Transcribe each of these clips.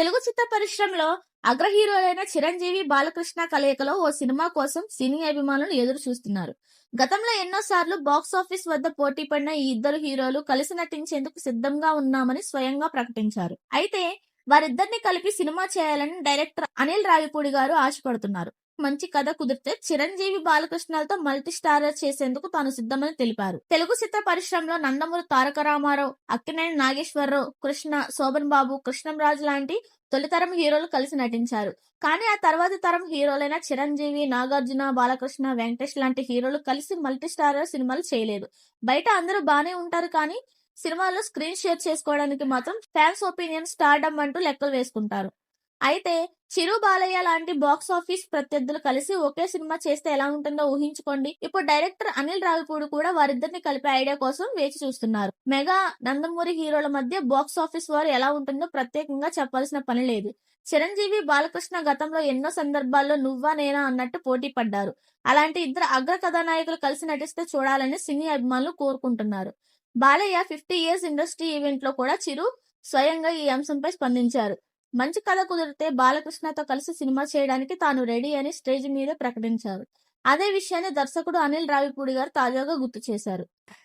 తెలుగు చిత్ర పరిశ్రమలో అగ్ర హీరోలైన చిరంజీవి, బాలకృష్ణ కలయికలో ఓ సినిమా కోసం సినీ అభిమానులు ఎదురు చూస్తున్నారు. గతంలో ఎన్నోసార్లు బాక్సాఫీస్ వద్ద పోటీ పడిన ఈ ఇద్దరు హీరోలు కలిసి నటించేందుకు సిద్ధంగా ఉన్నామని స్వయంగా ప్రకటించారు. అయితే వారిద్దరిని కలిపి సినిమా చేయాలని డైరెక్టర్ అనిల్ రావిపూడి గారు ఆశపడుతున్నారు. మంచి కథ కుదిరితే చిరంజీవి, బాలకృష్ణలతో మల్టీ స్టారర్ చేసేందుకు తాను సిద్ధమని తెలిపారు. తెలుగు చిత్ర పరిశ్రమలో నందమూరి తారక రామారావు, అక్కినేని నాగేశ్వరరావు, కృష్ణ, శోభన్ బాబు, కృష్ణంరాజు లాంటి తొలితరం హీరోలు కలిసి నటించారు. కానీ ఆ తర్వాతి తరం హీరోలైన చిరంజీవి, నాగార్జున, బాలకృష్ణ, వెంకటేష్ లాంటి హీరోలు కలిసి మల్టీ స్టారర్ సినిమాలు చేయలేదు. బయట అందరూ బానే ఉంటారు కానీ సినిమాల్లో స్క్రీన్ షేర్ చేసుకోవడానికి మాత్రం ఫ్యాన్స్ ఒపీనియన్, స్టార్డమ్ అంటూ లెక్కలు వేసుకుంటారు. అయితే చిరు, బాలయ్య లాంటి బాక్స్ ఆఫీస్ ప్రత్యర్థులు కలిసి ఒకే సినిమా చేస్తే ఎలా ఉంటుందో ఊహించుకోండి. ఇప్పుడు డైరెక్టర్ అనిల్ రావిపూడి కూడా వారిద్దరిని కలిపే ఐడియా కోసం వేచి చూస్తున్నారు. మెగా, నందమూరి హీరోల మధ్య బాక్స్ ఆఫీస్ వారు ఎలా ఉంటుందో ప్రత్యేకంగా చెప్పాల్సిన పని లేదు. చిరంజీవి, బాలకృష్ణ గతంలో ఎన్నో సందర్భాల్లో నువ్వా నేనా అన్నట్టు పోటీ పడ్డారు. అలాంటి ఇద్దరు అగ్ర కథానాయకులు కలిసి నటిస్తే చూడాలని సినీ అభిమానులు కోరుకుంటున్నారు. బాలయ్య 50 ఇయర్స్ ఇండస్ట్రీ ఈవెంట్ లో కూడా చిరు స్వయంగా ఈ అంశంపై స్పందించారు. మంచి కథ కుదిరితే బాలకృష్ణతో కలిసి సినిమా చేయడానికి తాను రెడీ అని స్టేజ్ మీద ప్రకటించారు. అదే విషయాన్ని దర్శకుడు అనిల్ రావిపూడి గారు తాజాగా గుర్తు చేశారు.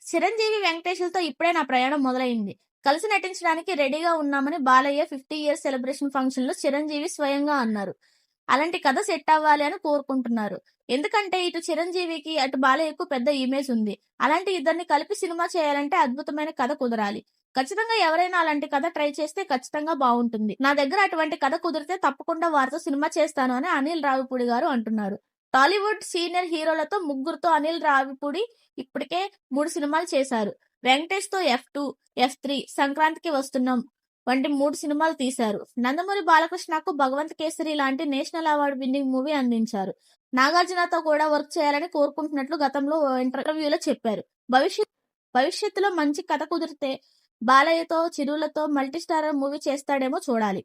చిరంజీవి, వెంకటేష్లతో ఇప్పుడే నా ప్రయాణం మొదలైంది. కలిసి నటించడానికి రెడీగా ఉన్నామని బాలయ్య 50 ఇయర్స్ సెలబ్రేషన్ ఫంక్షన్ లో చిరంజీవి స్వయంగా అన్నారు. అలాంటి కథ సెట్ అవ్వాలి అని కోరుకుంటున్నారు. ఎందుకంటే ఇటు చిరంజీవికి, అటు బాలయ్యకు పెద్ద ఇమేజ్ ఉంది. అలాంటి ఇద్దరిని కలిపి సినిమా చేయాలంటే అద్భుతమైన కథ కుదరాలి. ఖచ్చితంగా ఎవరైనా అలాంటి కథ ట్రై చేస్తే ఖచ్చితంగా బాగుంటుంది. నా దగ్గర అటువంటి కథ కుదిరితే తప్పకుండా వారితో సినిమా చేస్తాను అని అనిల్ రావిపూడి గారు అంటున్నారు. టాలీవుడ్ సీనియర్ హీరోలతో ముగ్గురుతో అనిల్ రావిపూడి ఇప్పటికే 3 సినిమాలు చేశారు. వెంకటేష్ తో F2, F3, సంక్రాంతికి వస్తున్నాం వంటి 3 సినిమాలు తీశారు. నందమూరి బాలకృష్ణకు భగవంత్ కేసరి లాంటి నేషనల్ అవార్డు విన్నింగ్ మూవీ అందించారు. నాగార్జునతో కూడా వర్క్ చేయాలని కోరుకుంటున్నట్లు గతంలో ఇంటర్వ్యూలో చెప్పారు. భవిష్యత్తులో మంచి కథ కుదిరితే బాలయ్యతో, చిరులతో మల్టీ స్టారర్ మూవీ చేస్తాడేమో చూడాలి.